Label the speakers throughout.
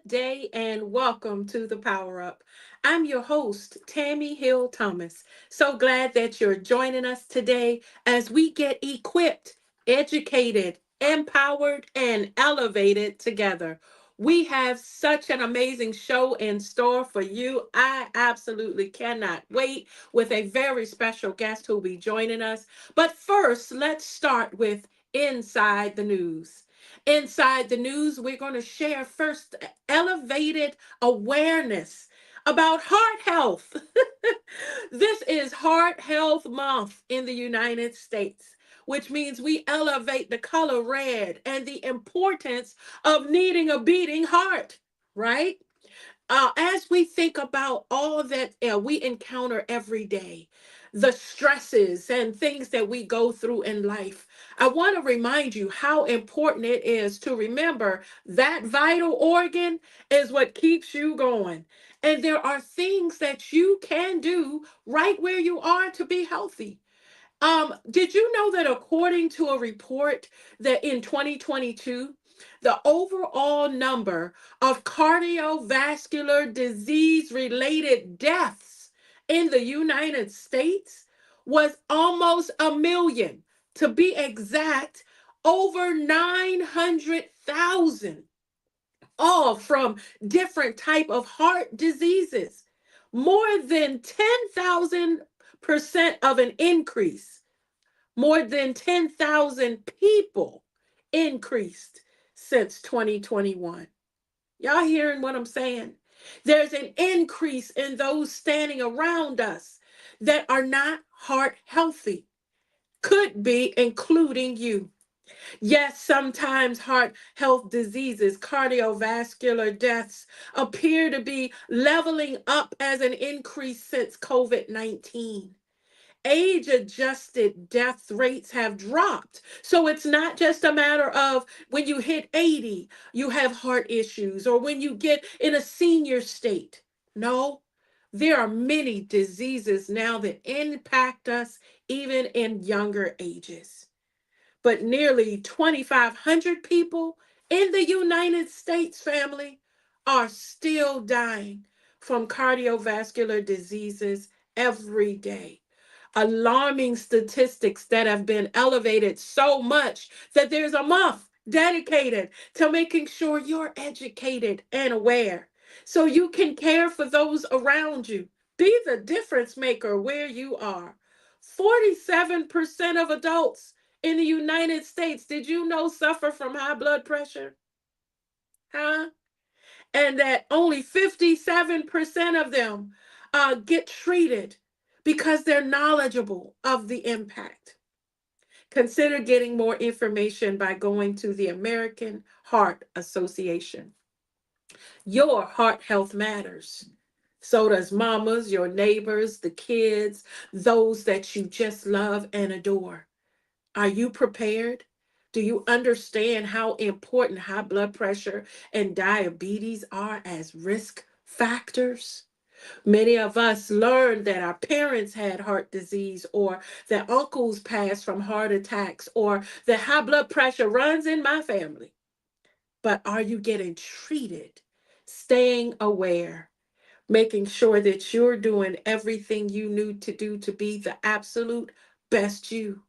Speaker 1: day and welcome to the Power Up. I'm your host, Tami Hill Thomas. So glad that you're joining us today as we get equipped, educated, empowered, and elevated together. We have such an amazing show in store for you. I absolutely cannot wait with a very special guest who will be joining us. But first, let's start with Inside the News. Inside the news, we're going to share first elevated awareness about heart health. This is Heart Health Month in the United States, which means we elevate the color red and the importance of needing a beating heart, right? As we think about all that we encounter every day, the stresses and things that we go through in life, I want to remind you how important it is to remember that vital organ is what keeps you going. And there are things that you can do right where you are to be healthy. Did you know that according to a report that in 2022, the overall number of cardiovascular disease related deaths in the United States was almost a million? To be exact, over 900,000, all from different type of heart diseases. More than 10,000% of an increase, more than 10,000 people increased since 2021. Y'all hearing what I'm saying? There's an increase in those standing around us that are not heart healthy, could be including you. Yes, sometimes heart health diseases, cardiovascular deaths appear to be leveling up as an increase since COVID 19. Age adjusted death rates have dropped. So it's not just a matter of when you hit 80, you have heart issues, or when you get in a senior state. No, there are many diseases now that impact us even in younger ages. But nearly 2,500 people in the United States, family, are still dying from cardiovascular diseases every day. Alarming statistics that have been elevated so much that there's a month dedicated to making sure you're educated and aware so you can care for those around you. Be the difference maker where you are. 47% of adults in the United States, did you know, suffer from high blood pressure? Huh? And that only 57% of them get treated because they're knowledgeable of the impact. Consider getting more information by going to the American Heart Association. Your heart health matters. So does mamas, your neighbors, the kids, those that you just love and adore. Are you prepared? Do you understand how important high blood pressure and diabetes are as risk factors? Many of us learned that our parents had heart disease, or that uncles passed from heart attacks, or that high blood pressure runs in my family. But are you getting treated? Staying aware, making sure that you're doing everything you need to do to be the absolute best you.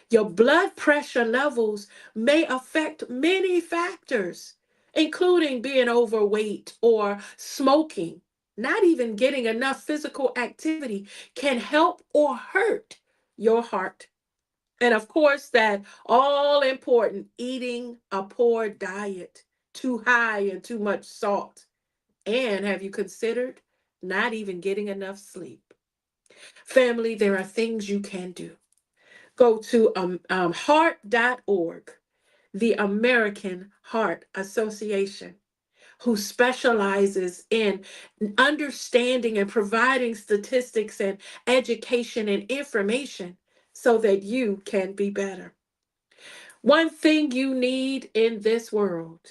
Speaker 1: Your blood pressure levels may affect many factors, including being overweight or smoking. Not even getting enough physical activity can help or hurt your heart. And of course, that all important eating a poor diet, too high and too much salt. And have you considered not even getting enough sleep? Family, there are things you can do. Go to heart.org, the American Heart Association, who specializes in understanding and providing statistics and education and information so that you can be better. One thing you need in this world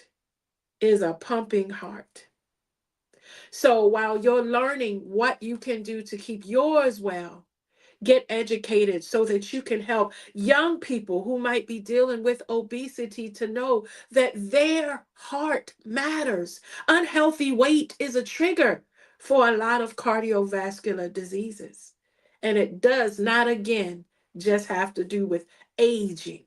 Speaker 1: is a pumping heart. So while you're learning what you can do to keep yours well, Get educated so that you can help young people who might be dealing with obesity to know that their heart matters. Unhealthy weight is a trigger for a lot of cardiovascular diseases. And it does not, again, just have to do with aging.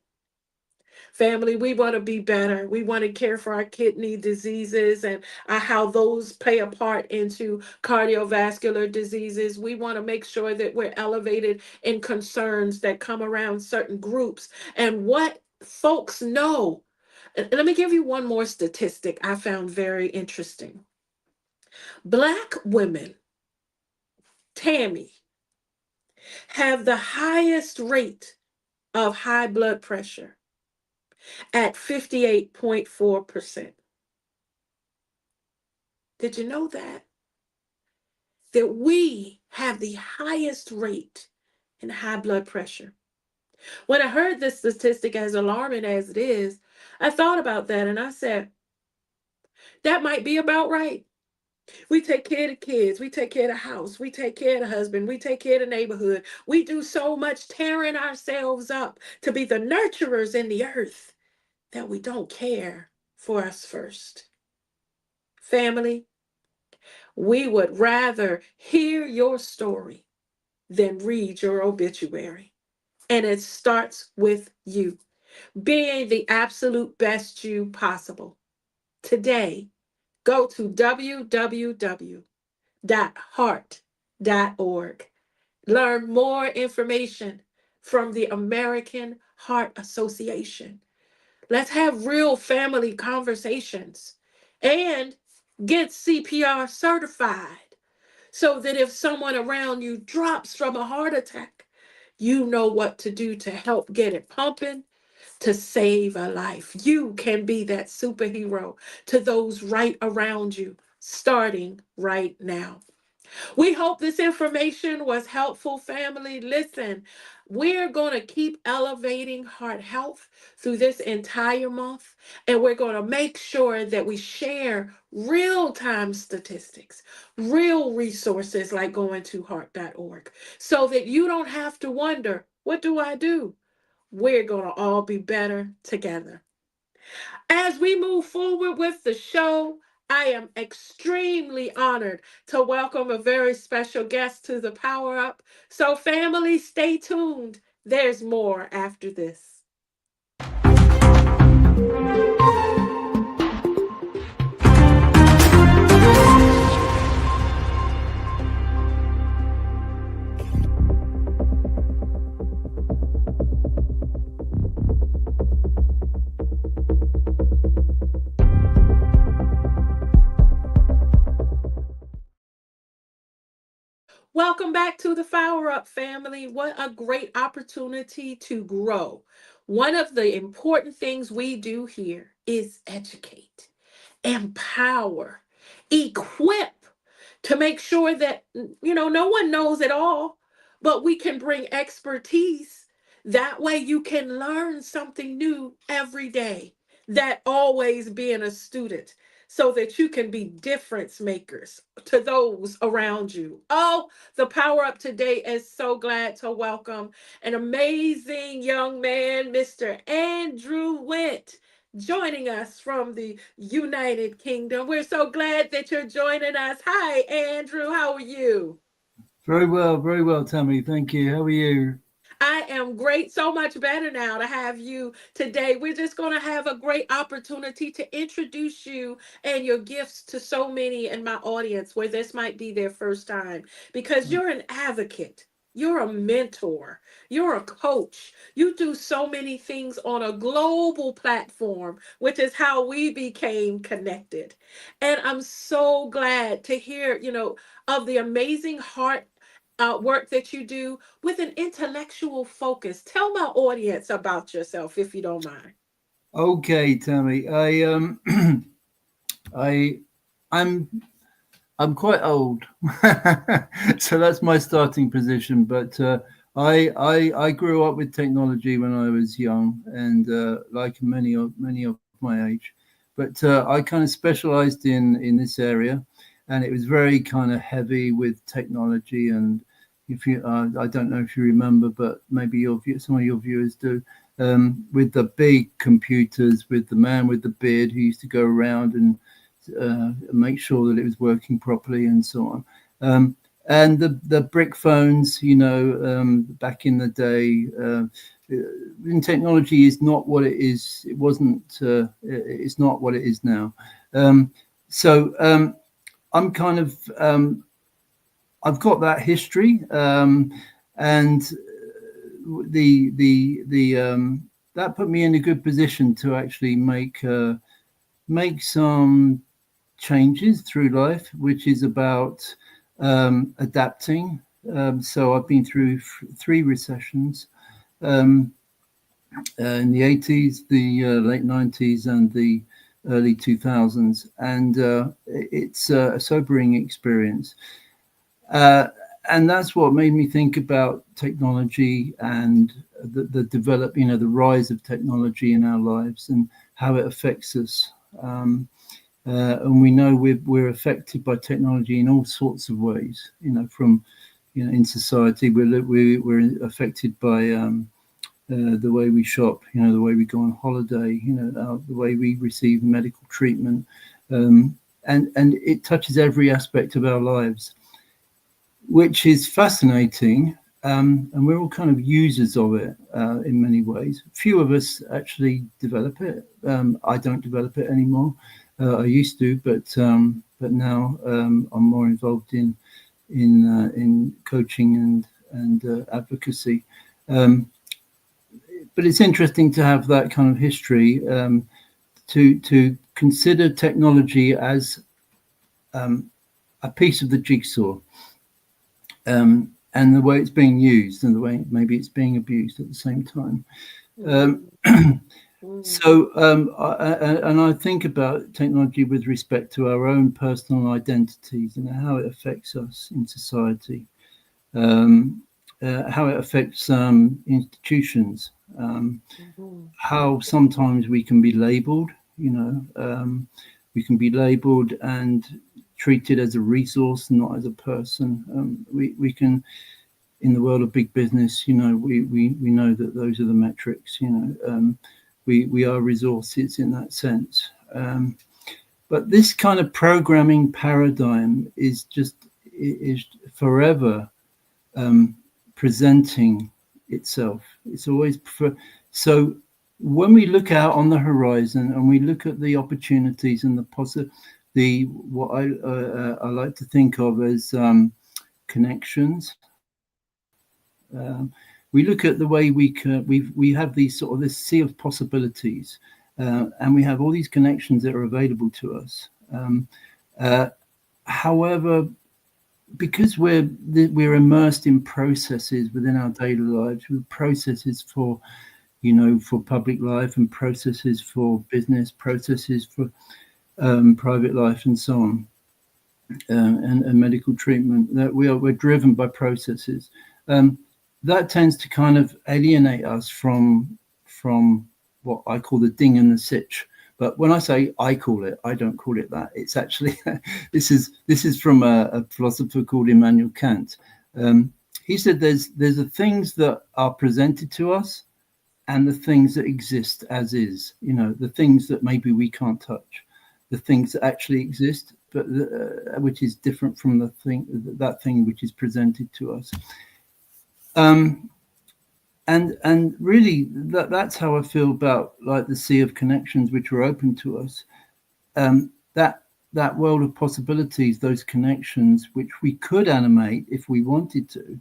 Speaker 1: Family, we want to be better. We want to care for our kidney diseases and how those play a part into cardiovascular diseases. We want to make sure that we're elevated in concerns that come around certain groups and what folks know. And let me give you one more statistic I found very interesting. Black women, Tammy, have the highest rate of high blood pressure at 58.4%. Did you know that? That we have the highest rate in high blood pressure. When I heard this statistic, as alarming as it is, I thought about that and I said, that might be about right. We take care of the kids, we take care of the house, we take care of the husband, we take care of the neighborhood. We do so much tearing ourselves up to be the nurturers in the earth that we don't care for us first. Family, we would rather hear your story than read your obituary. And it starts with you being the absolute best you possible. Today, go to www.heart.org. Learn more information from the American Heart Association. Let's have real family conversations and get CPR certified so that if someone around you drops from a heart attack, you know what to do to help get it pumping to save a life. You can be that superhero to those right around you, starting right now. We hope this information was helpful, family. Listen, we're going to keep elevating heart health through this entire month, and we're going to make sure that we share real time statistics, real resources like going to heart.org, so that you don't have to wonder, what do I do? We're going to all be better together. As we move forward with the show, I am extremely honored to welcome a very special guest to the Power Up. So, family, stay tuned. There's more after this. Welcome back to the Power Up family. What a great opportunity to grow. One of the important things we do here is educate, empower, equip to make sure that, no one knows it all, but we can bring expertise. That way you can learn something new every day. That always being a student so that you can be difference makers to those around you. Oh, the Power Up today is so glad to welcome an amazing young man, Mr. Andrew Went, joining us from the United Kingdom. We're so glad that you're joining us. Hi, Andrew. How are you?
Speaker 2: Very well, Tami. Thank you. How are you?
Speaker 1: I am great, so much better now to have you today. We're just going to have a great opportunity to introduce you and your gifts to so many in my audience where this might be their first time because you're an advocate. You're a mentor. You're a coach. You do so many things on a global platform, which is how we became connected. And I'm so glad to hear, of the amazing heart work that you do with an intellectual focus. Tell my audience about yourself if you don't mind.
Speaker 2: Okay, Tami. I, I'm, I'm quite old, so that's my starting position. But I grew up with technology when I was young, and like many of my age. But I kind of specialized in this area, and it was very kind of heavy with technology and If you, I don't know if you remember, but maybe some of your viewers do. With the big computers, with the man with the beard who used to go around and make sure that it was working properly and so on. And the brick phones, back in the day, in technology is not what it is. It wasn't. It's not what it is now. So I'm kind of. I've got that history, and the that put me in a good position to actually make some changes through life, which is about adapting. So I've been through three recessions in the 80s, the late 90s, and the early 2000s, and it's a sobering experience. Uh, and that's what made me think about technology and the develop, the rise of technology in our lives and how it affects us. And we know we're affected by technology in all sorts of ways. From in society, we're affected by the way we shop, the way we go on holiday, the way we receive medical treatment, and it touches every aspect of our lives, which is fascinating. And we're all kind of users of it in many ways. Few of us actually develop it. I don't develop it anymore. I used to, but now I'm more involved in coaching and advocacy. But it's interesting to have that kind of history, to consider technology as a piece of the jigsaw, and the way it's being used and the way maybe it's being abused at the same time. So, and I think about technology with respect to our own personal identities and how it affects us in society, how it affects institutions, how sometimes we can be labeled, we can be labeled and treated as a resource, not as a person. We can, in the world of big business, we know that those are the metrics. We are resources in that sense. But this kind of programming paradigm is forever presenting itself. It's always so. When we look out on the horizon and we look at the opportunities and what I like to think of as connections. We look at the way we have this sea of possibilities, and we have all these connections that are available to us. However, because we're immersed in processes within our daily lives, with processes for public life and processes for business, processes for private life, and so on, and medical treatment, that we're driven by processes. That tends to kind of alienate us from what I call the ding and the sitch. But when I say I call it, I don't call it that. It's actually this is from a philosopher called Immanuel Kant. He said there's the things that are presented to us and the things that exist as is. The things that maybe we can't touch, the things that actually exist, but which is different from that thing which is presented to us. And really, that's how I feel about like the sea of connections which are open to us. That world of possibilities, those connections which we could animate if we wanted to,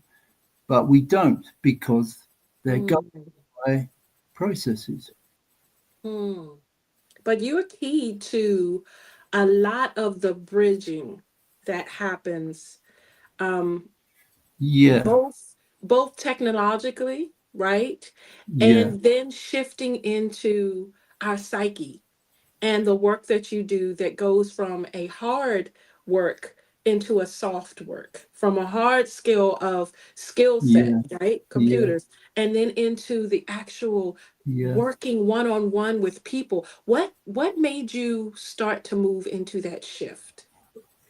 Speaker 2: but we don't because they're governed by processes.
Speaker 1: But you're key to a lot of the bridging that happens, um,
Speaker 2: Yeah,
Speaker 1: both technologically, right?
Speaker 2: yeah,
Speaker 1: And then shifting into our psyche and the work that you do that goes from a hard work into a soft work, from a hard skill set,
Speaker 2: yeah,
Speaker 1: right?
Speaker 2: yeah,
Speaker 1: Computers, and then into the actual
Speaker 2: yeah.
Speaker 1: working one on one with people. What made you start to move into that shift?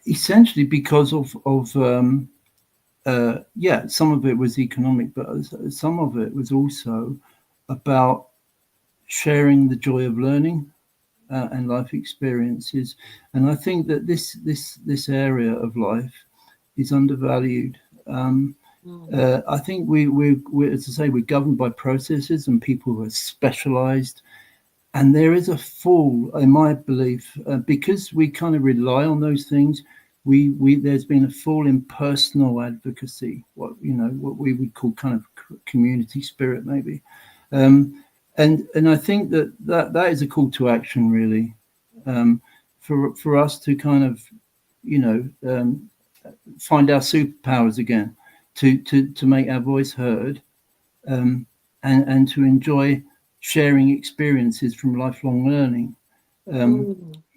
Speaker 2: Essentially, because of yeah, some of it was economic, but some of it was also about sharing the joy of learning and life experiences. And I think that this area of life is undervalued. I think we, as I say, we're governed by processes and people who are specialised. And there is a fall, in my belief, because we kind of rely on those things. We there's been a fall in personal advocacy, what we would call kind of community spirit, maybe. And I think that is a call to action, really, for us to kind of, you know, find our superpowers again, to make our voice heard, and to enjoy sharing experiences from lifelong learning. Um,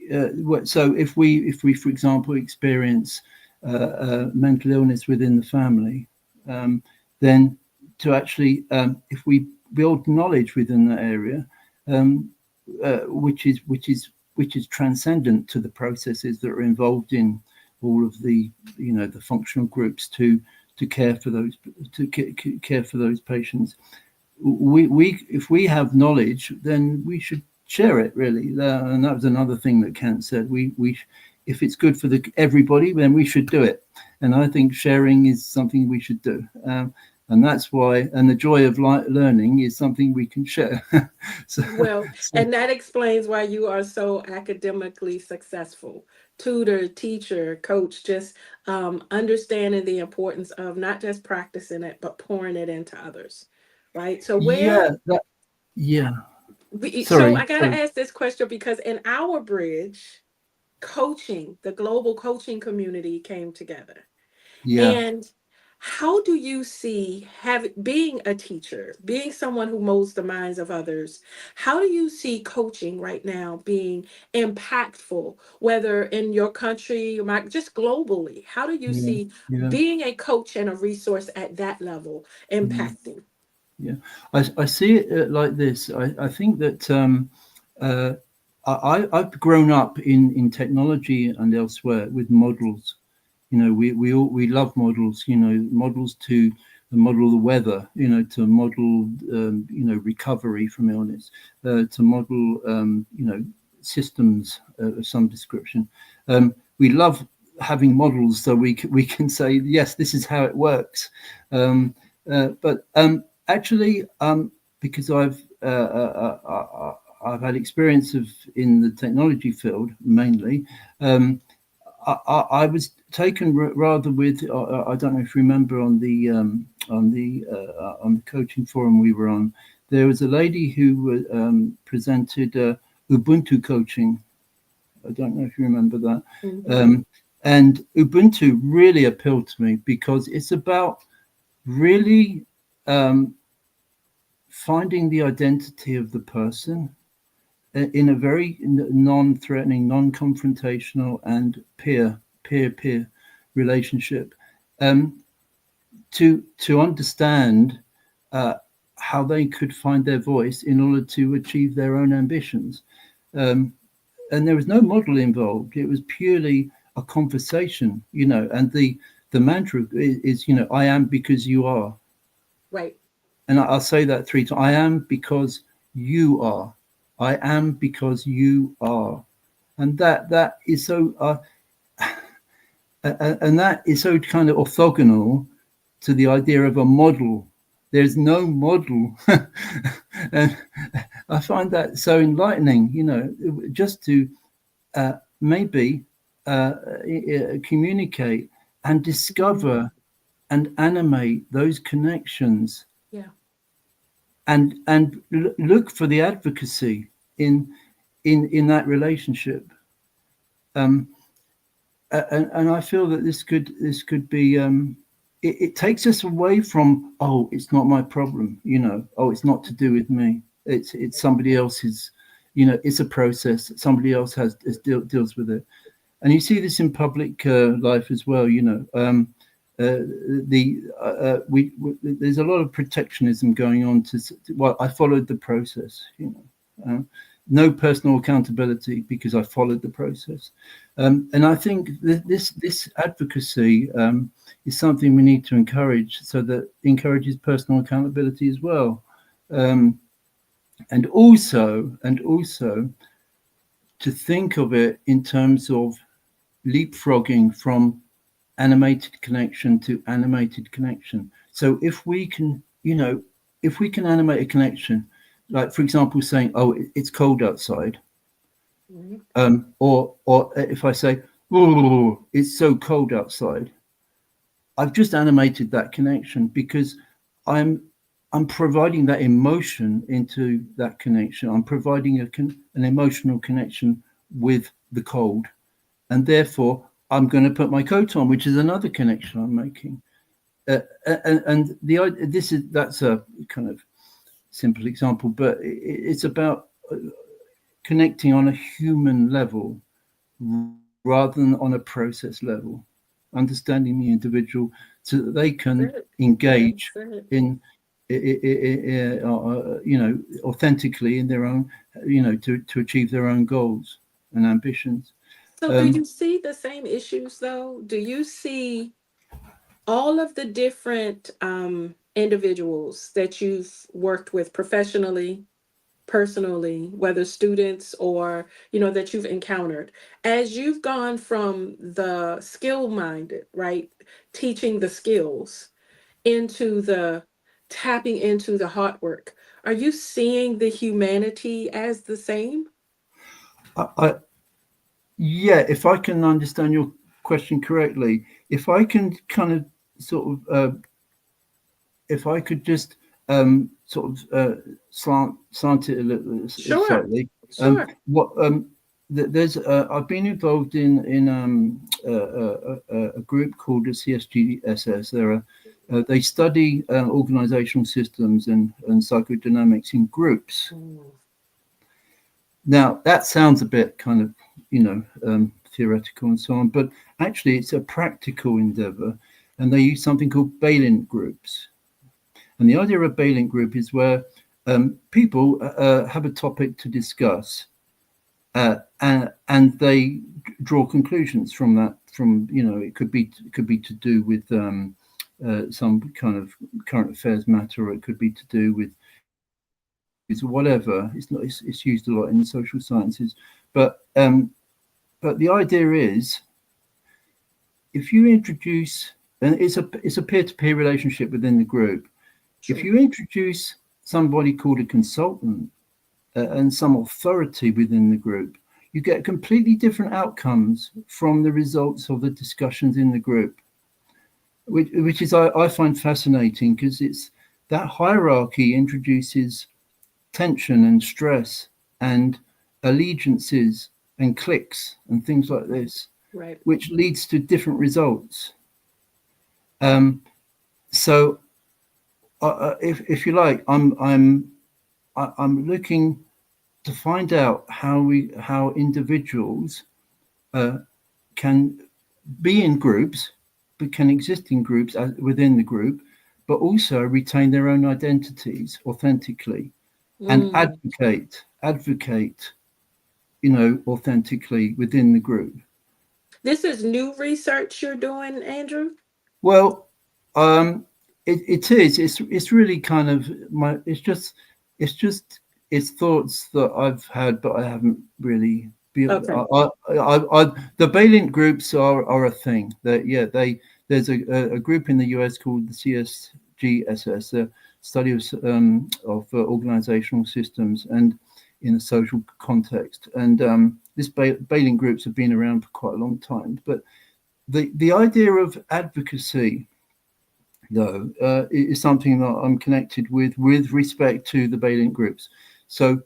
Speaker 1: Mm.
Speaker 2: so if we, for example, experience mental illness within the family, then to actually, if we build knowledge within that area, um, which is transcendent to the processes that are involved in all of the, the functional groups to care for those, care for those patients. We if we have knowledge, then we should share it, really. And that was another thing that Kant said. We if it's good for everybody, then we should do it. And I think sharing is something we should do. And that's why, and the joy of learning is something we can share. so,
Speaker 1: Well,
Speaker 2: so,
Speaker 1: and that explains why you are so academically successful. Tutor, teacher, coach, just understanding the importance of not just practicing it, but pouring it into others. Right. So,
Speaker 2: yeah,
Speaker 1: where,
Speaker 2: yeah.
Speaker 1: so
Speaker 2: Sorry,
Speaker 1: I got to
Speaker 2: sorry.
Speaker 1: ask this question because in our bridge, coaching, the global coaching community came together.
Speaker 2: Yeah,
Speaker 1: And how do you see being a teacher, being someone who molds the minds of others? How do you see coaching right now being impactful, whether in your country, just globally? How do you
Speaker 2: yeah,
Speaker 1: see
Speaker 2: yeah,
Speaker 1: being a coach and a resource at that level
Speaker 2: yeah.
Speaker 1: impacting?
Speaker 2: Yeah, I see it like this. I think that uh, I've grown up in technology and elsewhere with models. We love models. Models to model the weather. To model recovery from illness. To model systems of some description. We love having models so we can say, yes, this is how it works. But actually, because I've had experience in the technology field mainly. I was taken rather with, I don't know if you remember, on the coaching forum we were on, there was a lady who presented Ubuntu coaching. I don't know if you remember that.
Speaker 1: Hmm.
Speaker 2: Um, and Ubuntu really appealed to me because it's about really finding the identity of the person in a very non-threatening, non-confrontational, and peer relationship, um, to understand uh, how they could find their voice in order to achieve their own ambitions. Um, and there was no model involved. It was purely a conversation, and the mantra is, I am because you are.
Speaker 1: Right.
Speaker 2: And I'll say that three times. I am because you are. I am because you are. And that is so, and that is so kind of orthogonal to the idea of a model. There's no model, and I find that so enlightening. Just to maybe communicate and
Speaker 1: Mhm.
Speaker 2: discover and animate those connections,
Speaker 1: Yeah.
Speaker 2: and look for the advocacy in that relationship. Um, and I feel that this could be. It takes us away from, oh, it's not my problem. Oh, it's not to do with me. It's somebody else's. It's a process. Somebody else deals with it. And you see this in public life as well. There's a lot of protectionism going on. Well, I followed the process. no personal accountability because I followed the process. And I think this advocacy is something we need to encourage, so that encourages personal accountability as well. Um, and also to think of it in terms of leapfrogging from animated connection to animated connection. So if we can, if we can animate a connection, like for example, saying, "Oh, it's cold outside,"
Speaker 1: Mhm.
Speaker 2: or if I say, "Oh, it's so cold outside," I've just animated that connection because I'm I'm providing that emotion into that connection. I'm providing an emotional connection with the cold, and therefore I'm going to put my coat on, which is another connection I'm making. And this is that's a kind of simple example, but it's about connecting on a human level rather than on a process level, understanding the individual so that they can
Speaker 1: Good. Well
Speaker 2: engage
Speaker 1: said.
Speaker 2: in, authentically in their own, to achieve their own goals and ambitions.
Speaker 1: So, do
Speaker 2: Um,
Speaker 1: you see the same issues though? Do you see all of the different individuals that you've worked with professionally, personally, whether students or that you've encountered, as you've gone from the skill minded, right, teaching the skills into the tapping into the hard work, are you seeing the humanity as the same?
Speaker 2: I, yeah, if I can understand your question correctly, if I can kind of sort of, if I could just sort of slant it a little
Speaker 1: Sure.
Speaker 2: slightly.
Speaker 1: Sure.
Speaker 2: What there's I've been involved in a group called the CSGSS. They study organizational systems and psychodynamics in groups.
Speaker 1: Mm.
Speaker 2: Now that sounds a bit kind of, theoretical and so on, but actually it's a practical endeavor, and they use something called Balint groups. And the idea of a Balint group is where people have a topic to discuss, and they draw conclusions from that. From, it could be to do with some kind of current affairs matter, or it could be to do with issues or whatever. It's used a lot in the social sciences, but but the idea is, if you introduce, and it's a peer-to-peer relationship within the group. If
Speaker 1: True.
Speaker 2: you introduce somebody called a consultant, and some authority within the group, you get completely different outcomes from the results of the discussions in the group, which is, I find fascinating, because it's that hierarchy introduces tension and stress and allegiances and cliques and things like this,
Speaker 1: Right.
Speaker 2: which leads to different results. Um, so, if you like, I'm looking to find out how individuals uh, can be in groups, but can exist in groups within the group, but also retain their own identities authentically, and
Speaker 1: Mm.
Speaker 2: advocate, authentically within the group.
Speaker 1: This is new research you're doing, Andrew?
Speaker 2: Well, um, it is. It's really kind of my. It's just it's thoughts that I've had, but I haven't really.
Speaker 1: Okay.
Speaker 2: The Balint groups are a thing. That, yeah, there's a group in the US called the CSGSS, a study of organizational systems and in a social context. And this Balint groups have been around for quite a long time, but the idea of advocacy, though, is something that I'm connected with respect to the Balint groups. So,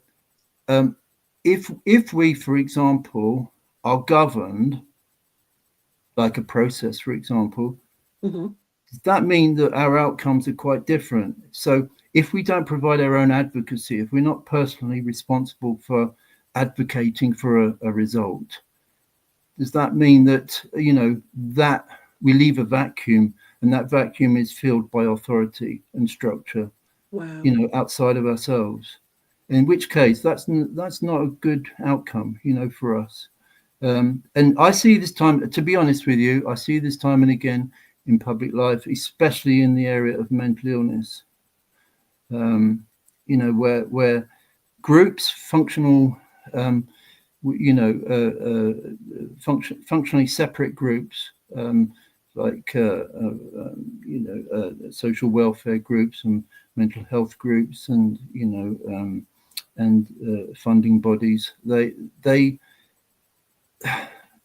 Speaker 2: um, if we, for example, are governed like a process, for example,
Speaker 1: Hmm.
Speaker 2: does that mean that our outcomes are quite different? So, if we don't provide our own advocacy, if we're not personally responsible for advocating for a result, does that mean that, that we leave a vacuum, and that vacuum is filled by authority and structure,
Speaker 1: Wow.
Speaker 2: outside of ourselves? in which case that's not a good outcome, for us. And I see this time, to be honest with you, I see this time and again in public life, especially in the area of mental illness. Where groups, functional, functionally separate groups, like social welfare groups and mental health groups, and funding bodies. They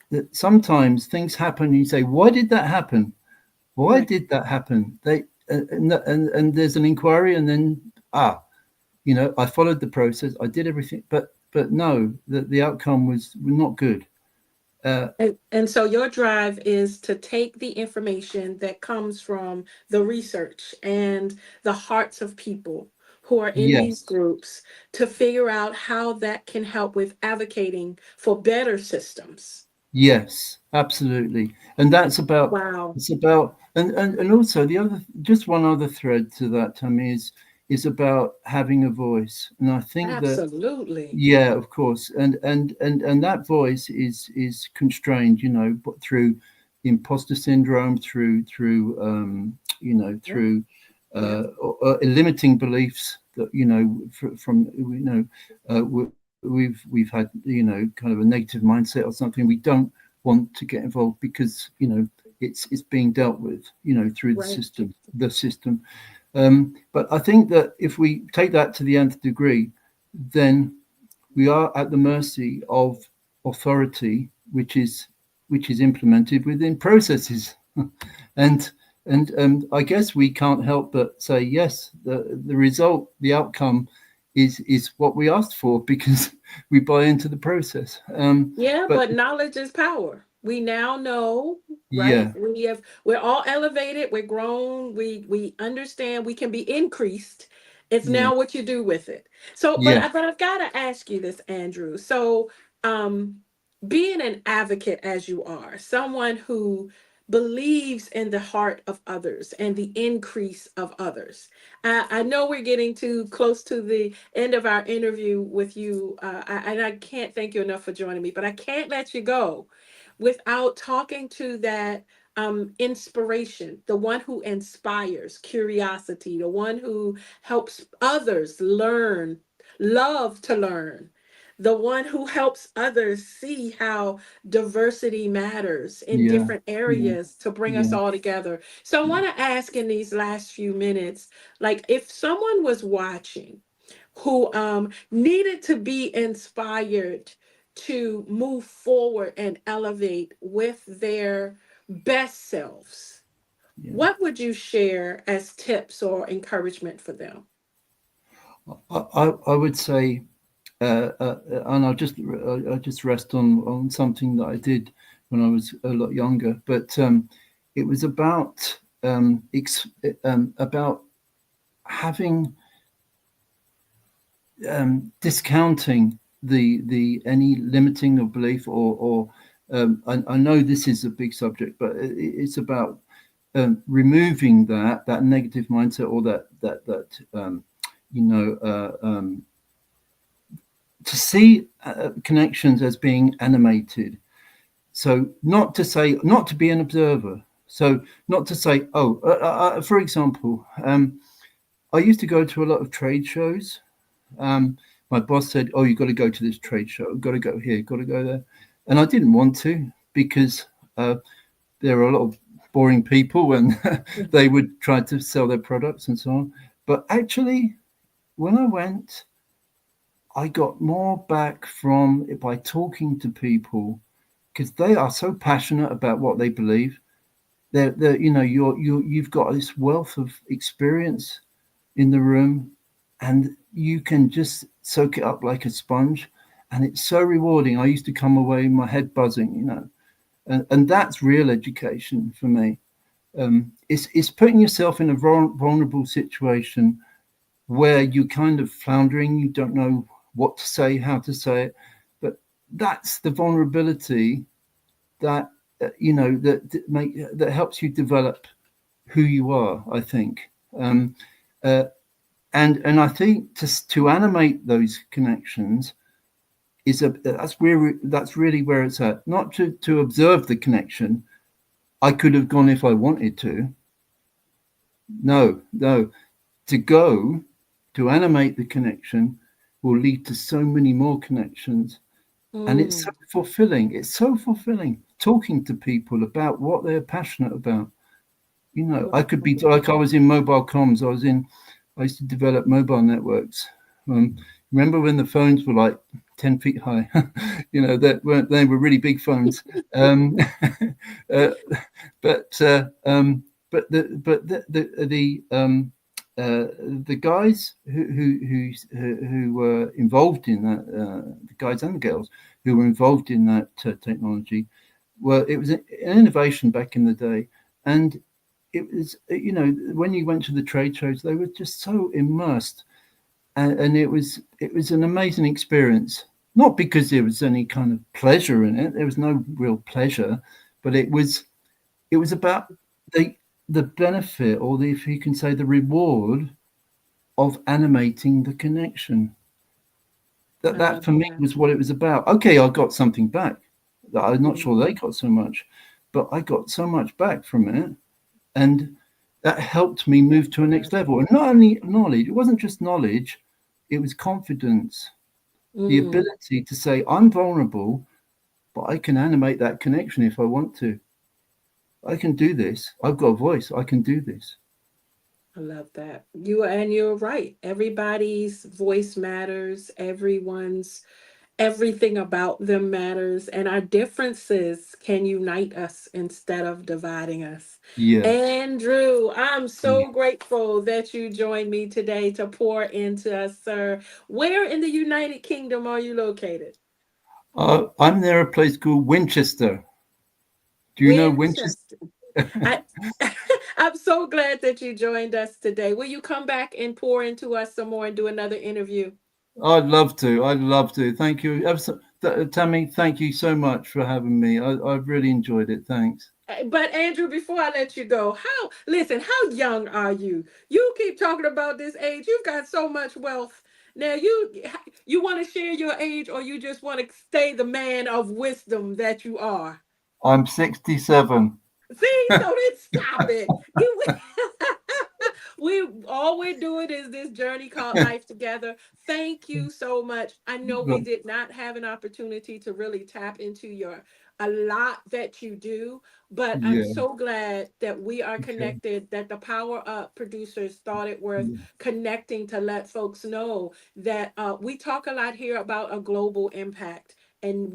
Speaker 2: that sometimes things happen. You say, "Why did that happen? Why
Speaker 1: Right.
Speaker 2: did that happen?" And there's an inquiry, and then I followed the process. I did everything, but no, the outcome was not good. Uh,
Speaker 1: And so your drive is to take the information that comes from the research and the hearts of people who are in these
Speaker 2: yes,
Speaker 1: groups to figure out how that can help with advocating for better systems.
Speaker 2: yes, absolutely. And that's about
Speaker 1: Wow.
Speaker 2: it's about and also the other, just one other thread to that, Tammy, is about having a voice. And I think that,
Speaker 1: Absolutely.
Speaker 2: yeah, of course, and that voice is constrained, but through imposter syndrome, through
Speaker 1: Yep.
Speaker 2: through
Speaker 1: Yep.
Speaker 2: limiting beliefs that, from we've had, kind of a negative mindset or something. We don't want to get involved because, it's being dealt with, through
Speaker 1: Right.
Speaker 2: the system. But I think that if we take that to the nth degree, then we are at the mercy of authority, which is implemented within processes, and I guess we can't help but say yes. The result, the outcome, is what we asked for because we buy into the process.
Speaker 1: Yeah,
Speaker 2: But
Speaker 1: but knowledge is power. We now know, right?
Speaker 2: yeah,
Speaker 1: We're all elevated, we're grown, we understand we can be increased. It's
Speaker 2: yeah,
Speaker 1: now what you do with it. So, but
Speaker 2: yeah,
Speaker 1: I've got to ask you this, Andrew. So, um being an advocate as you are, someone who believes in the heart of others and the increase of others. I know we're getting too close to the end of our interview with you, and I can't thank you enough for joining me, but I can't let you go without talking to that inspiration, the one who inspires curiosity, the one who helps others learn, love to learn, the one who helps others see how diversity matters in
Speaker 2: yeah,
Speaker 1: different
Speaker 2: yeah,
Speaker 1: areas to bring us
Speaker 2: yeah,
Speaker 1: all together. So I
Speaker 2: yeah,
Speaker 1: want to ask in these last few minutes, like if someone was watching who needed to be inspired to move forward and elevate with their best selves,
Speaker 2: yeah.
Speaker 1: what would you share as tips or encouragement for them?
Speaker 2: I would say, and I'll just rest on something that I did when I was a lot younger. But it was about having, discounting the any limiting of belief, or I know this is a big subject, but it's about removing that negative mindset, or that you know to see connections as being animated. So not to be an observer. So not to say, oh, for example, I used to go to a lot of trade shows. Um, my boss said, "Oh, you got to go to this trade show. Got to go here. Got to go there," and I didn't want to because there are a lot of boring people, and they would try to sell their products and so on. But actually, when I went, I got more back from by talking to people because they are so passionate about what they believe. They're you've got this wealth of experience in the room, and you can just soak it up like a sponge, and it's so rewarding. I used to come away my head buzzing, and that's real education for me. It's putting yourself in a vulnerable situation where you're kind of floundering, you don't know what to say, how to say it, but that's the vulnerability that that helps you develop who you are, I think. Um, uh, And I think to animate those connections that's really where it's at. Not to observe the connection. I could have gone if I wanted to. No, no. To go to animate the connection will lead to so many more connections, and it's so
Speaker 1: Mm,
Speaker 2: fulfilling. It's so fulfilling talking to people about what they're passionate about. I could be like I was in mobile comms. I used to develop mobile networks. Um, Remember when the phones were like 10 feet high? They were really big phones. Um, uh, but the guys who were involved in that, the guys and the girls who were involved in that technology, it was an innovation back in the day, and it was, when you went to the trade shows, they were just so immersed, and it was an amazing experience. Not because there was any kind of pleasure in it; there was no real pleasure, but it was about the the benefit, or if you can say the reward of animating the connection. That
Speaker 1: I
Speaker 2: that
Speaker 1: love
Speaker 2: for me
Speaker 1: that.
Speaker 2: was what it was about. Okay, I got something back. I'm not sure they
Speaker 1: Mhm.
Speaker 2: got so much, but I got so much back from it, and that helped me move to a next level. And not only knowledge, it wasn't just knowledge; it was confidence, the
Speaker 1: Mm,
Speaker 2: ability to say, "I'm vulnerable, but I can animate that connection if I want to. I can do this. I've got a voice. I can do this."
Speaker 1: I love that. You're right. Everybody's voice matters. Everything about them matters, and our differences can unite us instead of dividing us.
Speaker 2: Yeah,
Speaker 1: Andrew, I'm
Speaker 2: yeah.
Speaker 1: so grateful that you joined me today to pour into us, sir. Where in the United Kingdom are you located?
Speaker 2: I'm near a place called Winchester. Do you know Winchester?
Speaker 1: Winchester. I I'm so glad that you joined us today. Will you come back and pour into us some more and do another interview?
Speaker 2: I'd love to. I'd love to. Thank you. Tammy, thank you so much for having me. I've really enjoyed it. Thanks.
Speaker 1: But Andrew, before I let you go, how young are you? You keep talking about this age. You've got so much wealth. Now you want to share your age, or you just want to stay the man of wisdom that you are?
Speaker 2: I'm 67.
Speaker 1: See, so then stop it. You we all we're doing is this journey called life together. Thank you so much. I know we did not have an opportunity to really tap into your a lot that you do, but I'm
Speaker 2: Yeah.
Speaker 1: so glad that we are
Speaker 2: Okay.
Speaker 1: connected, that the Power Up producers thought it worth
Speaker 2: Yeah.
Speaker 1: connecting to let folks know that we talk a lot here about a global impact, and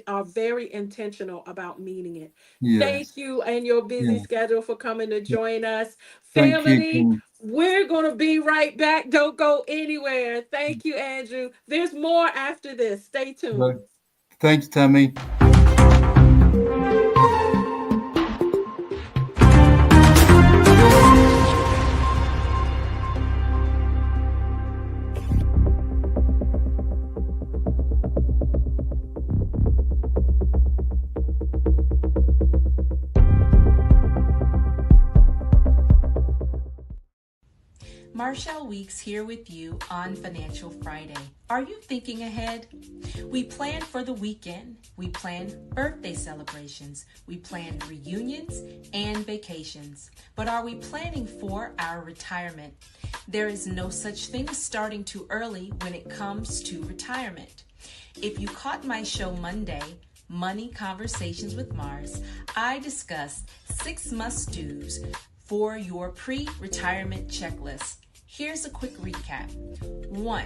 Speaker 1: are very intentional about meaning it. Thank
Speaker 2: Yes.
Speaker 1: you and your busy
Speaker 2: Yeah.
Speaker 1: schedule for coming to join us.
Speaker 2: Thank you,
Speaker 1: Family,
Speaker 2: King.
Speaker 1: we're going to be right back. Don't go anywhere. Thank you, Andrew. There's more after this. Stay
Speaker 2: Right.
Speaker 1: tuned.
Speaker 2: Thanks, Tammy.
Speaker 3: Marshall Weeks here with you on Financial Friday. Are you thinking ahead? We plan for the weekend. We plan birthday celebrations. We plan reunions and vacations. But are we planning for our retirement? There is no such thing as starting too early when it comes to retirement. If you caught my show Monday, Money Conversations with Mars, I discussed 6 must-dos for your pre-retirement checklist. Here's a quick recap. 1.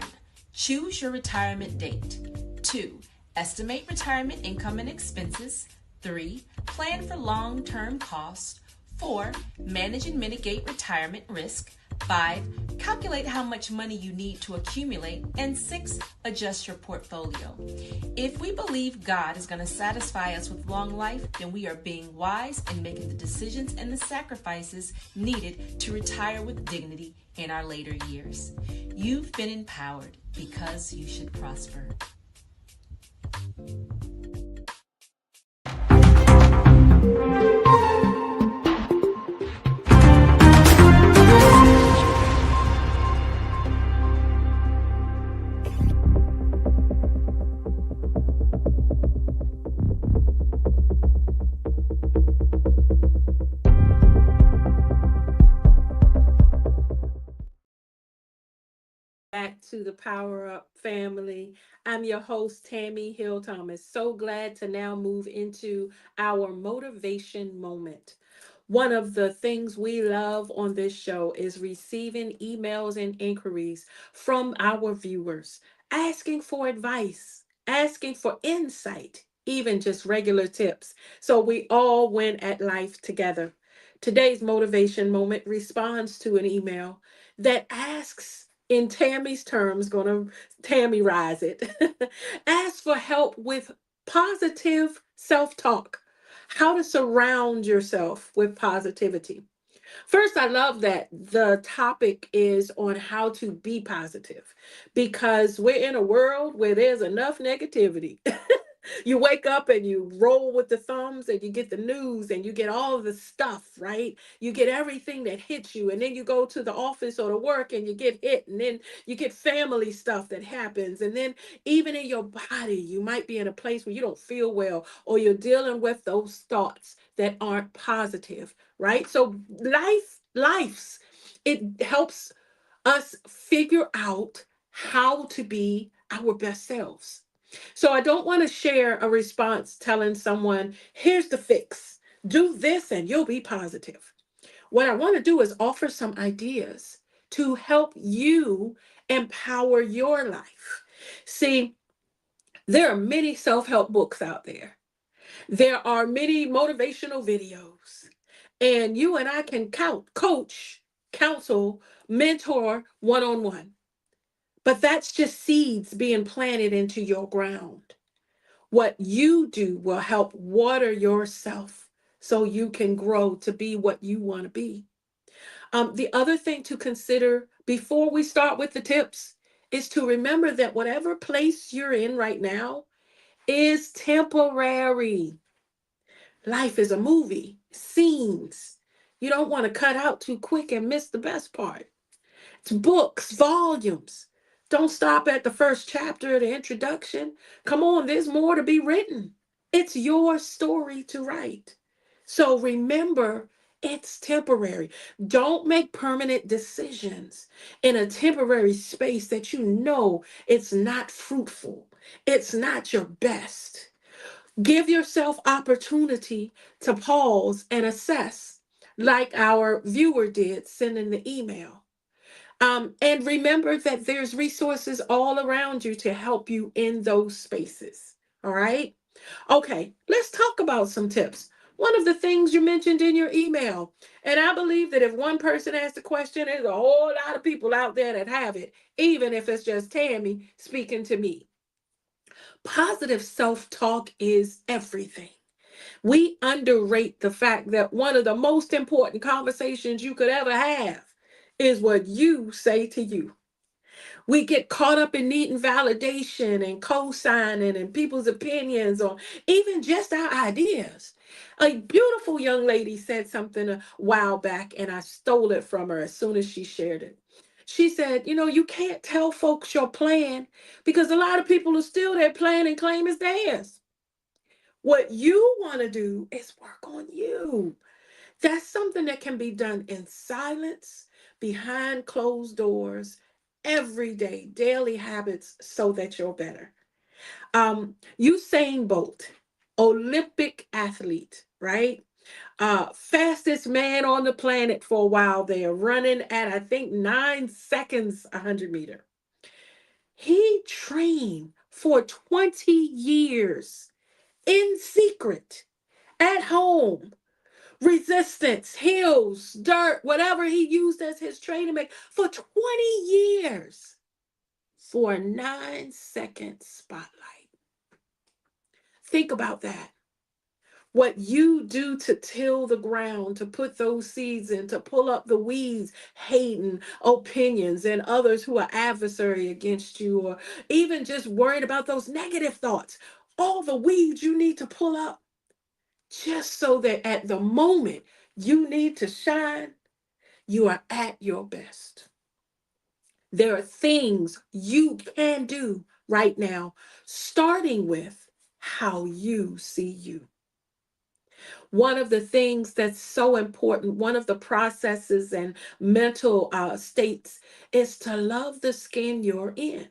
Speaker 3: Choose your retirement date. 2. Estimate retirement income and expenses. 3. Plan for long-term costs. 4. Manage and mitigate retirement risk. 5. Calculate how much money you need to accumulate. And 6. Adjust your portfolio. If we believe God is going to satisfy us with long life, then we are being wise and making the decisions and the sacrifices needed to retire with dignity in our later years. You've been empowered because you should prosper.
Speaker 1: back to the Power Up family. I'm your host, Tami Hill Thomas. So glad to now move into our motivation moment. One of the things we love on this show is receiving emails and inquiries from our viewers, asking for advice, asking for insight, even just regular tips. So we all win at life together. Today's motivation moment responds to an email that asks, in Tammy's terms, gonna Tammy rise it, ask for help with positive self-talk, how to surround yourself with positivity. First, I love that the topic is on how to be positive because we're in a world where there's enough negativity. You wake up and you roll with the thumbs and you get the news and you get all of the stuff, right? You get everything that hits you. And then you go to the office or to work and you get hit. And then you get family stuff that happens. And then even in your body, you might be in a place where you don't feel well or you're dealing with those thoughts that aren't positive, right? So life's, it helps us figure out how to be our best selves. So I don't want to share a response telling someone, here's the fix. Do this and you'll be positive. What I want to do is offer some ideas to help you empower your life. See, there are many self help books out there, there are many motivational videos, and you and I can coach, counsel, mentor one on one. But that's just seeds being planted into your ground. What you do will help water yourself so you can grow to be what you want to be. The other thing to consider before we start with the tips is to remember that whatever place you're in right now is temporary. Life is a movie, scenes. You don't want to cut out too quick and miss the best part. It's books, volumes. Don't stop at the first chapter of the introduction. Come on, there's more to be written. It's your story to write. So remember, it's temporary. Don't make permanent decisions in a temporary space that you know it's not fruitful. It's not your best. Give yourself opportunity to pause and assess, like our viewer did sending the email. And remember that there's resources all around you to help you in those spaces. All right. Okay, let's talk about some tips. One of the things you mentioned in your email, and I believe that if one person asked the question, there's a whole lot of people out there that have it, even if it's just Tammy speaking to me. Positive self talk is everything. We underrate the fact that one of the most important conversations you could ever have is what you say to you. We get caught up in needing validation and co-signing and people's opinions or even just our ideas. A beautiful young lady said something a while back and I stole it from her as soon as she shared it. She said, you can't tell folks your plan because a lot of people are still their plan and claim it's theirs. What you want to do is work on you. That's something that can be done in silence, behind closed doors, every day, daily habits so that you're better. Usain Bolt, Olympic athlete, right? Fastest man on the planet for a while there, running at I think 9 seconds 100 meter. He trained for 20 years in secret at home, resistance, hills, dirt, whatever he used as his training make for 20 years for a 9 second spotlight. Think about that. What you do to till the ground, to put those seeds in, to pull up the weeds, hating opinions and others who are adversary against you, or even just worried about those negative thoughts. All the weeds you need to pull up just so that at the moment you need to shine, you are at your best. There are things you can do right now, starting with how you see you. One of the things that's so important, one of the processes and mental states is to love the skin you're in.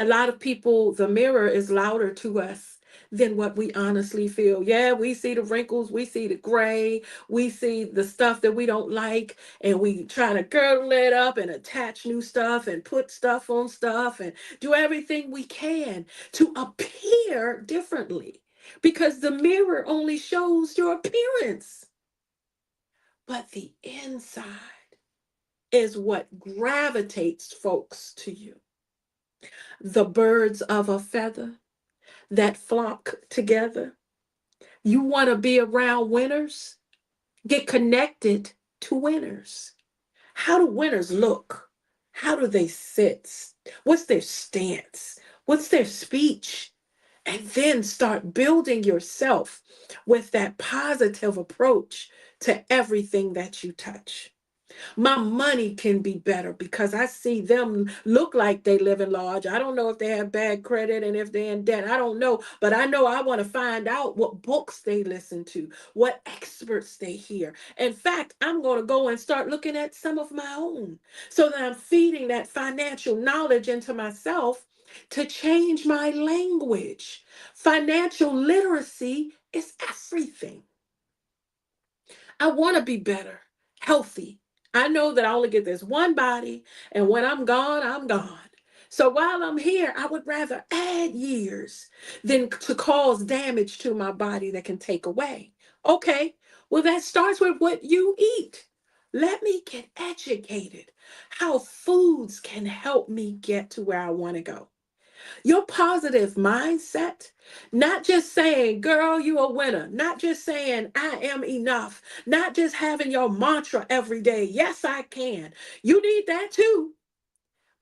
Speaker 1: A lot of people, the mirror is louder to us than what we honestly feel. Yeah, we see the wrinkles, we see the gray, we see the stuff that we don't like, and we try to girdle it up and attach new stuff and put stuff on stuff and do everything we can to appear differently because the mirror only shows your appearance. But the inside is what gravitates folks to you. The birds of a feather that flock together. You want to be around winners? Get connected to winners. How do winners look? How do they sit? What's their stance? What's their speech? And then start building yourself with that positive approach to everything that you touch. My money can be better because I see them look like they live in large. I don't know if they have bad credit and if they're in debt. I don't know. But I know I want to find out what books they listen to, what experts they hear. In fact, I'm going to go and start looking at some of my own so that I'm feeding that financial knowledge into myself to change my language. Financial literacy is everything. I want to be better, healthy. I know that I only get this one body, and when I'm gone, I'm gone. So while I'm here, I would rather add years than to cause damage to my body that can take away. Okay, well, that starts with what you eat. Let me get educated how foods can help me get to where I want to go. Your positive mindset, not just saying, girl, you a winner, not just saying, I am enough, not just having your mantra every day, yes, I can. You need that too.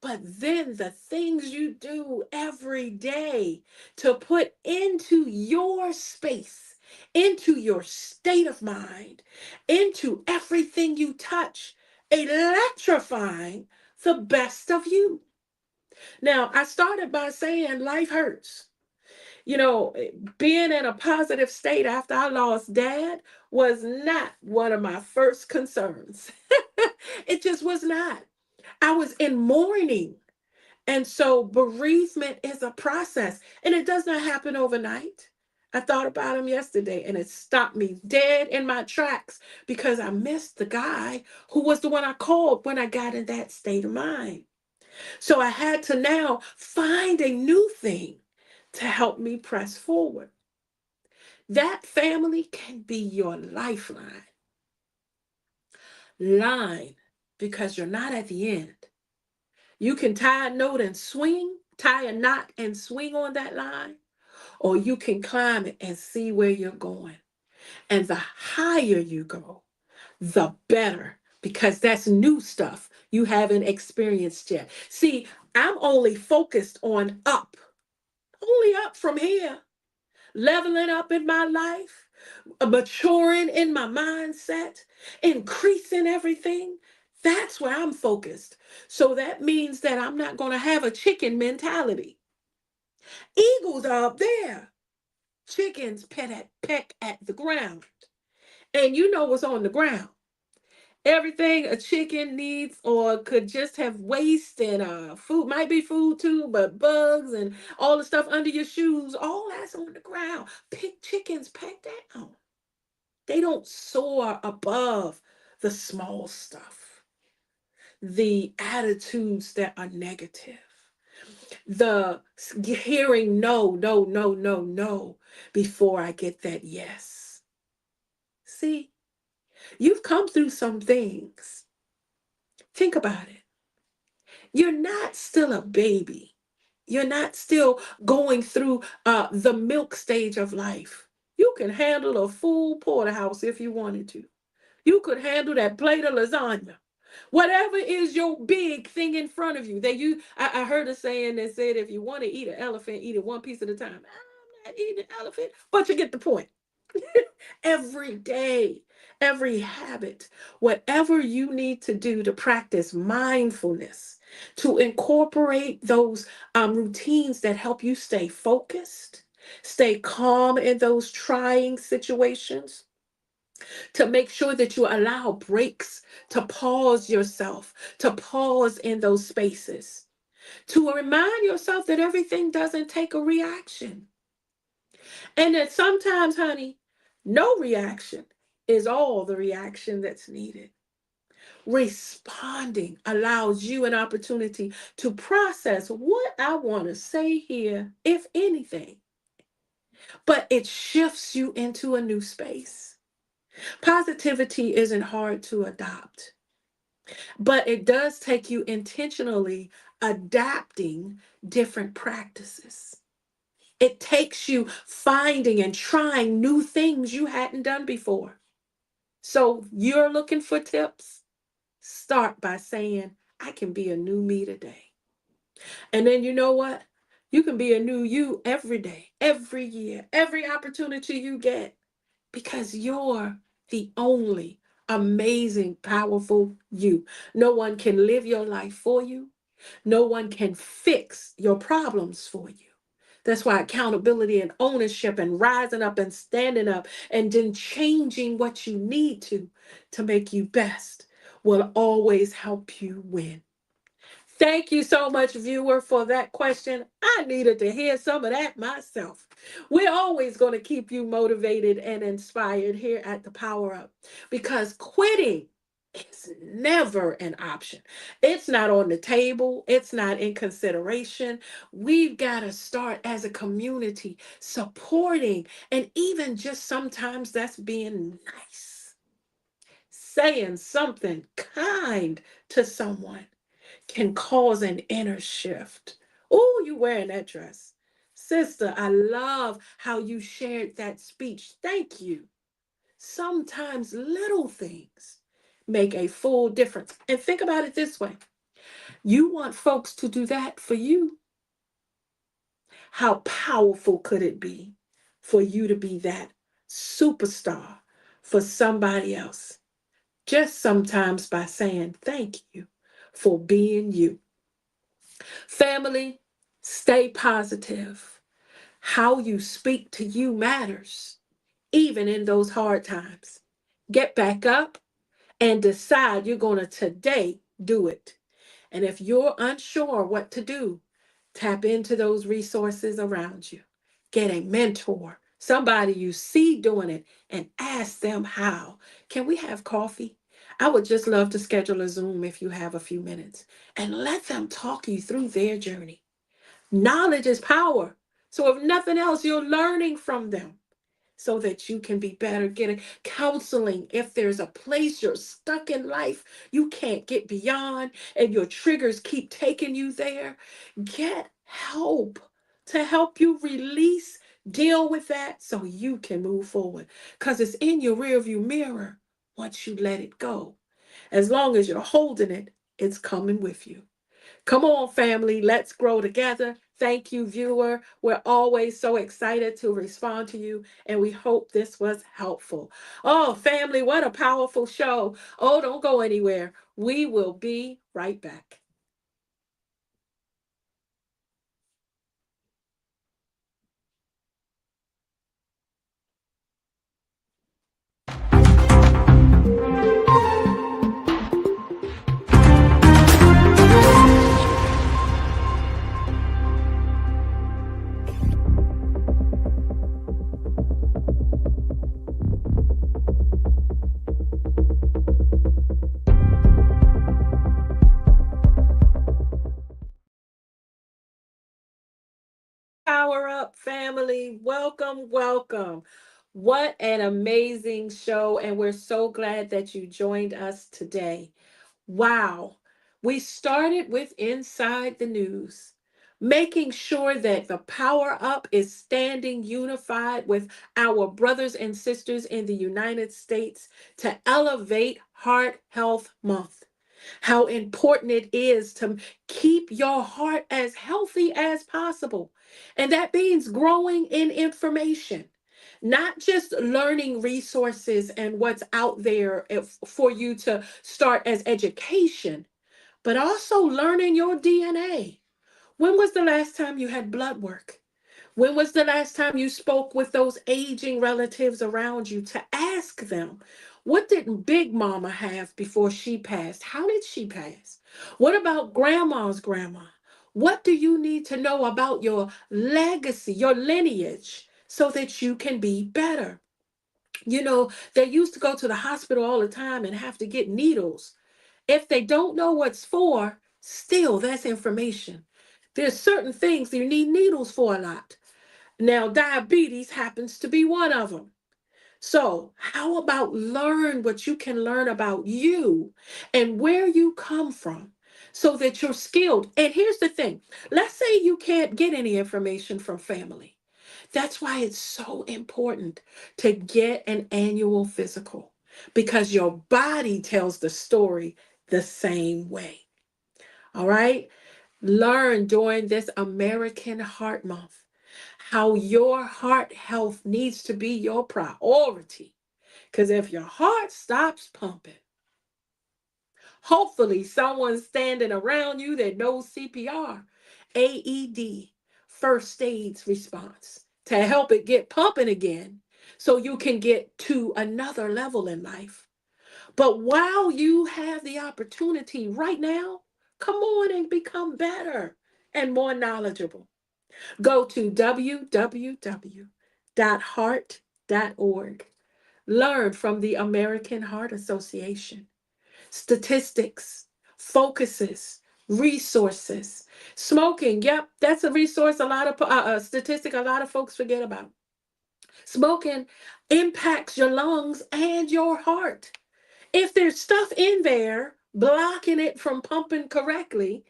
Speaker 1: But then the things you do every day to put into your space, into your state of mind, into everything you touch, electrifying the best of you. Now, I started by saying life hurts. You know, being in a positive state after I lost dad was not one of my first concerns. It just was not. I was in mourning. And so bereavement is a process and it does not happen overnight. I thought about him yesterday and it stopped me dead in my tracks because I missed the guy who was the one I called when I got in that state of mind. So I had to now find a new thing to help me press forward. That family can be your lifeline. Line, because you're not at the end. You can tie a note and swing, tie a knot and swing on that line, or you can climb it and see where you're going. And the higher you go, the better, because that's new stuff you haven't experienced yet. See, I'm only focused on up, only up from here, leveling up in my life, maturing in my mindset, increasing everything. That's where I'm focused. So that means that I'm not going to have a chicken mentality. Eagles are up there. Chickens peck at the ground. And you know what's on the ground. Everything a chicken needs or could just have waste and food, might be food too, but bugs and all the stuff under your shoes, all that's on the ground. Pick chickens, peck down. They don't soar above the small stuff, the attitudes that are negative, the hearing no, no, no, no, no before I get that yes. See, you've come through some things. Think about it. You're not still a baby. You're not still going through the milk stage of life. You can handle a full porterhouse if you wanted to. You could handle that plate of lasagna. Whatever is your big thing in front of you. I heard a saying that said, if you want to eat an elephant, eat it one piece at a time. I'm not eating an elephant, but you get the point. Every day, every habit, whatever you need to do to practice mindfulness, to incorporate those routines that help you stay focused, Stay calm in those trying situations, to make sure that you allow breaks, to pause yourself, to pause in those spaces, to remind yourself that everything doesn't take a reaction. And that sometimes, honey, no reaction is all the reaction that's needed. Responding allows you an opportunity to process what I want to say here, if anything, but it shifts you into a new space. Positivity isn't hard to adopt, but it does take you intentionally adapting different practices. It takes you finding and trying new things you hadn't done before. So you're looking for tips? Start by saying, I can be a new me today. And then you know what? You can be a new you every day, every year, every opportunity you get, because you're the only amazing, powerful you. No one can live your life for you. No one can fix your problems for you. That's why accountability and ownership and rising up and standing up and then changing what you need to make you best will always help you win. Thank you so much, viewer, for that question. I needed to hear some of that myself. We're always going to keep you motivated and inspired here at the Power Up, because quitting is never an option. It's not on the table, it's not in consideration. We've got to start as a community supporting, and even just sometimes that's being nice, saying something kind to someone can cause an inner shift. Oh, you wearing that dress. Sister, I love how you shared that speech. Thank you. Sometimes little things make a full difference. And think about it this way: you want folks to do that for you. How powerful could it be for you to be that superstar for somebody else? Just sometimes by saying thank you for being you. Family, stay positive. How you speak to you matters, even in those hard times. Get back up and decide you're going to today do it. And if you're unsure what to do, tap into those resources around you. Get a mentor, somebody you see doing it, and ask them how. Can we have coffee? I would just love to schedule a Zoom if you have a few minutes, and let them talk you through their journey. Knowledge is power. So if nothing else, you're learning from them so that you can be better. Getting counseling if there's a place you're stuck in life you can't get beyond and your triggers keep taking you there. Get help to help you release, deal with that so you can move forward. Because it's in your rearview mirror once you let it go. As long as you're holding it, it's coming with you. Come on, family, let's grow together. Thank you, viewer. We're always so excited to respond to you, and we hope this was helpful. Oh, family, what a powerful show. Oh, don't go anywhere. We will be right back. Power Up, family. Welcome, welcome. What an amazing show, and we're so glad that you joined us today. Wow. We started with Inside the News, making sure that the Power Up is standing unified with our brothers and sisters in the United States to elevate Heart Health Month. How important it is to keep your heart as healthy as possible. And that means growing in information, not just learning resources and what's out there for you to start as education, but also learning your DNA. When was the last time you had blood work? When was the last time you spoke with those aging relatives around you to ask them, what did Big Mama have before she passed? How did she pass? What about Grandma's grandma? What do you need to know about your legacy, your lineage, so that you can be better? They used to go to the hospital all the time and have to get needles. If they don't know what's for, still that's information. There's certain things you need needles for a lot. Now, diabetes happens to be one of them. So, how about learn what you can learn about you and where you come from so that you're skilled? And here's the thing, let's say you can't get any information from family. That's why it's so important to get an annual physical because your body tells the story the same way. All right? Learn during this American Heart Month how your heart health needs to be your priority. Because if your heart stops pumping, hopefully someone's standing around you that knows CPR, AED, first aid response, to help it get pumping again so you can get to another level in life. But while you have the opportunity right now, come on and become better and more knowledgeable. Go to www.heart.org. Learn from the American Heart Association. Statistics, focuses, resources. Smoking, yep, that's a resource statistic a lot of folks forget about. Smoking impacts your lungs and your heart. If there's stuff in there blocking it from pumping correctly,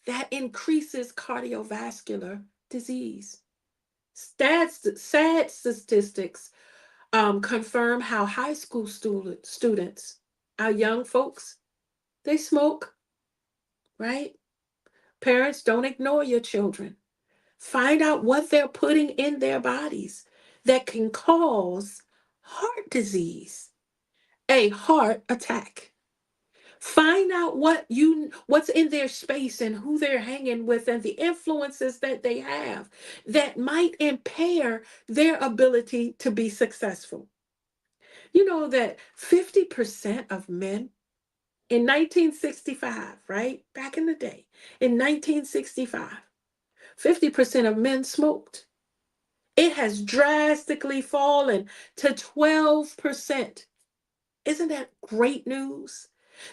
Speaker 1: that increases cardiovascular disease. Sad statistics confirm how high school students, our young folks, they smoke, right? Parents, don't ignore your children. Find out what they're putting in their bodies that can cause heart disease, a heart attack. Find out what's in their space and who they're hanging with and the influences that they have that might impair their ability to be successful. You know that 50% of men in 1965, right? Back in the day, in 1965, 50% of men smoked. It has drastically fallen to 12%. Isn't that great news?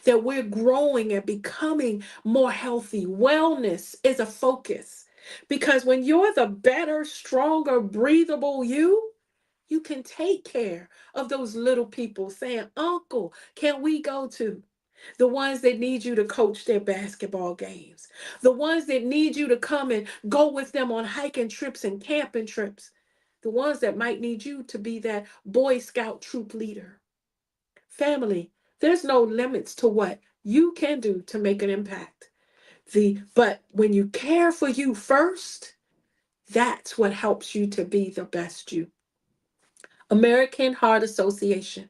Speaker 1: That we're growing and becoming more healthy. Wellness is a focus because when you're the better, stronger, breathable you can take care of those little people saying, Uncle, can we go to? The ones that need you to coach their basketball games, the ones that need you to come and go with them on hiking trips and camping trips, the ones that might need you to be that Boy Scout troop leader. Family, there's no limits to what you can do to make an impact. But when you care for you first, that's what helps you to be the best you. American Heart Association,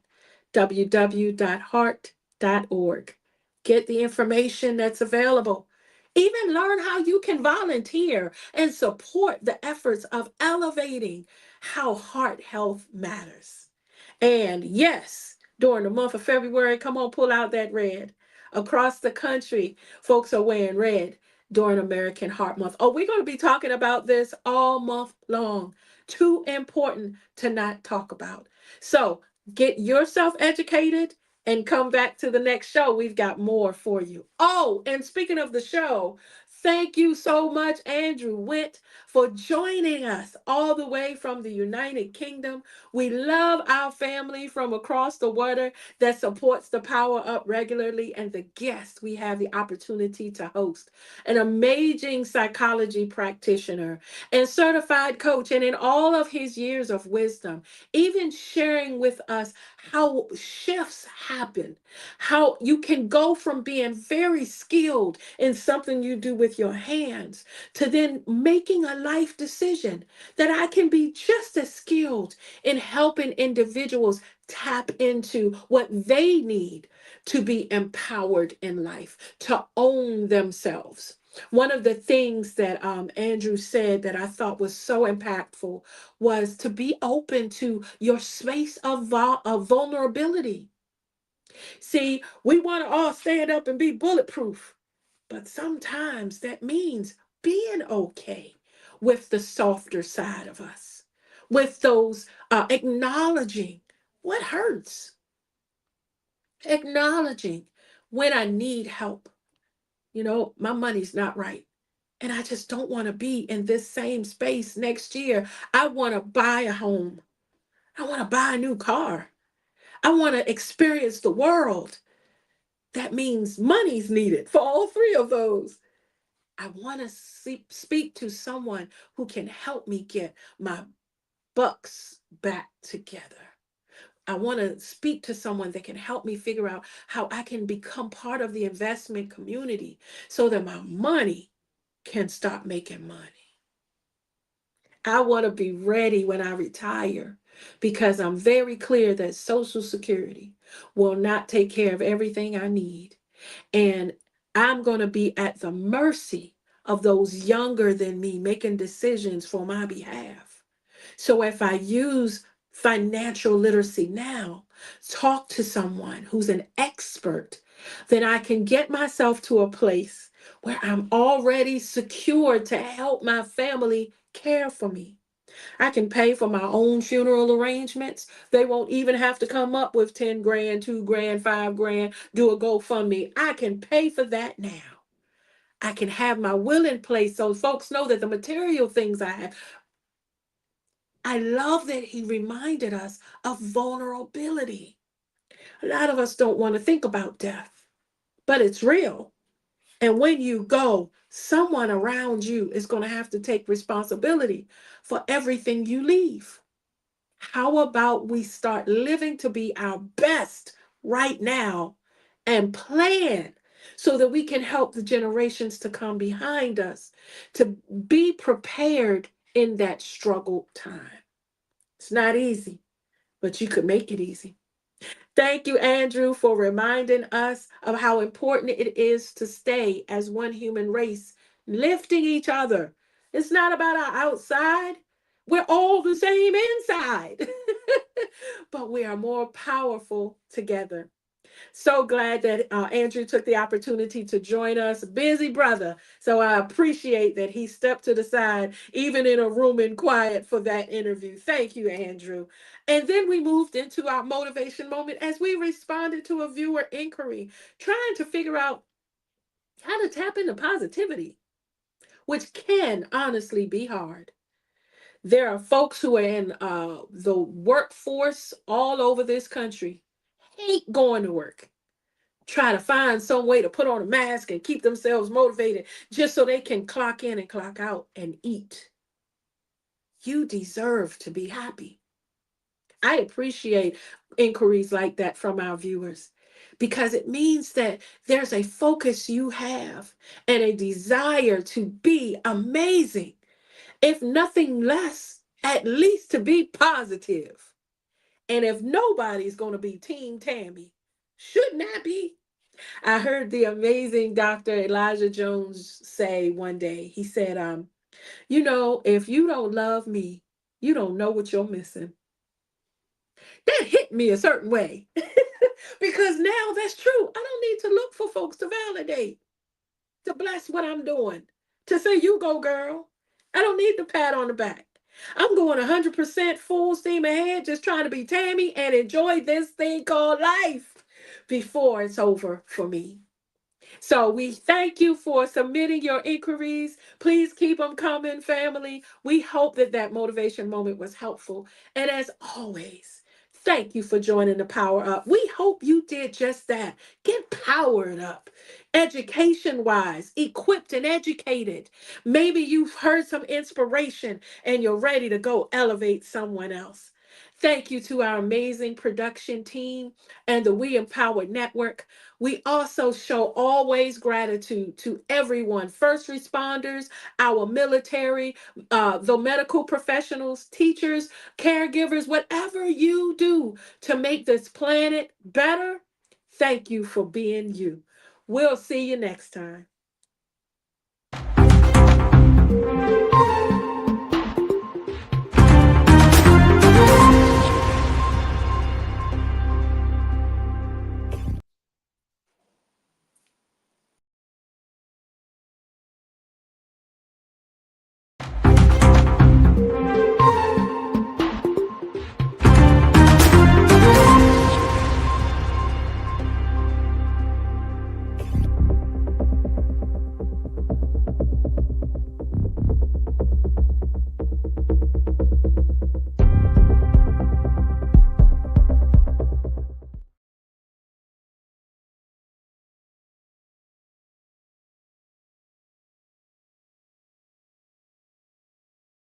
Speaker 1: www.heart.org. Get the information that's available. Even learn how you can volunteer and support the efforts of elevating how heart health matters. And yes, during the month of February, come on, pull out that red. Across the country, folks are wearing red during American Heart Month. Oh, we're going to be talking about this all month long. Too important to not talk about. So get yourself educated and come back to the next show. We've got more for you. Oh, and speaking of the show, thank you so much, Andrew Witt, for joining us all the way from the United Kingdom. We love our family from across the water that supports the Power Up regularly and the guests we have the opportunity to host. An amazing psychology practitioner and certified coach, and in all of his years of wisdom, even sharing with us how shifts happen, how you can go from being very skilled in something you do with your hands to then making a life decision that I can be just as skilled in helping individuals tap into what they need to be empowered in life, to own themselves. One of the things that Andrew said that I thought was so impactful was to be open to your space of vulnerability. See, we want to all stand up and be bulletproof, but sometimes that means being okay with the softer side of us, with those acknowledging what hurts, acknowledging when I need help. My money's not right. And I just don't want to be in this same space next year. I want to buy a home. I want to buy a new car. I want to experience the world. That means money's needed for all three of those. I want to speak to someone who can help me get my bucks back together. I want to speak to someone that can help me figure out how I can become part of the investment community so that my money can stop making money. I want to be ready when I retire because I'm very clear that Social Security will not take care of everything I need. And I'm going to be at the mercy of those younger than me making decisions for my behalf. So if I use financial literacy now, talk to someone who's an expert, then I can get myself to a place where I'm already secure to help my family care for me. I can pay for my own funeral arrangements. They won't even have to come up with 10 grand, 2 grand, 5 grand, do a GoFundMe. I can pay for that now. I can have my will in place so folks know that the material things I have. I love that he reminded us of vulnerability. A lot of us don't want to think about death, but it's real. And when you go, someone around you is going to have to take responsibility for everything you leave. How about we start living to be our best right now and plan so that we can help the generations to come behind us to be prepared in that struggle time? It's not easy, but you could make it easy. Thank you, Andrew, for reminding us of how important it is to stay as one human race, lifting each other. It's not about our outside. We're all the same inside, but we are more powerful together. So glad that Andrew took the opportunity to join us. Busy brother. So I appreciate that he stepped to the side, even in a room in quiet for that interview. Thank you, Andrew. And then we moved into our motivation moment as we responded to a viewer inquiry, trying to figure out how to tap into positivity, which can honestly be hard. There are folks who are in the workforce all over this country, hate going to work, try to find some way to put on a mask and keep themselves motivated just so they can clock in and clock out and eat. You deserve to be happy. I appreciate inquiries like that from our viewers because it means that there's a focus you have and a desire to be amazing. If nothing less, at least to be positive. And if nobody's going to be Team Tammy, shouldn't I be? I heard the amazing Dr. Elijah Jones say one day, he said, if you don't love me, you don't know what you're missing. That hit me a certain way because now that's true. I don't need to look for folks to validate, to bless what I'm doing, to say, you go, girl. I don't need the pat on the back. I'm going 100% full steam ahead, just trying to be Tammy and enjoy this thing called life before it's over for me. So we thank you for submitting your inquiries. Please keep them coming, family. We hope that that motivation moment was helpful. And as always, thank you for joining the Power Up. We hope you did just that. Get powered up, education wise, equipped and educated. Maybe you've heard some inspiration and you're ready to go elevate someone else. Thank you to our amazing production team and the We Empowered Network. We also show always gratitude to everyone, first responders, our military, the medical professionals, teachers, caregivers, whatever you do to make this planet better. Thank you for being you. We'll see you next time.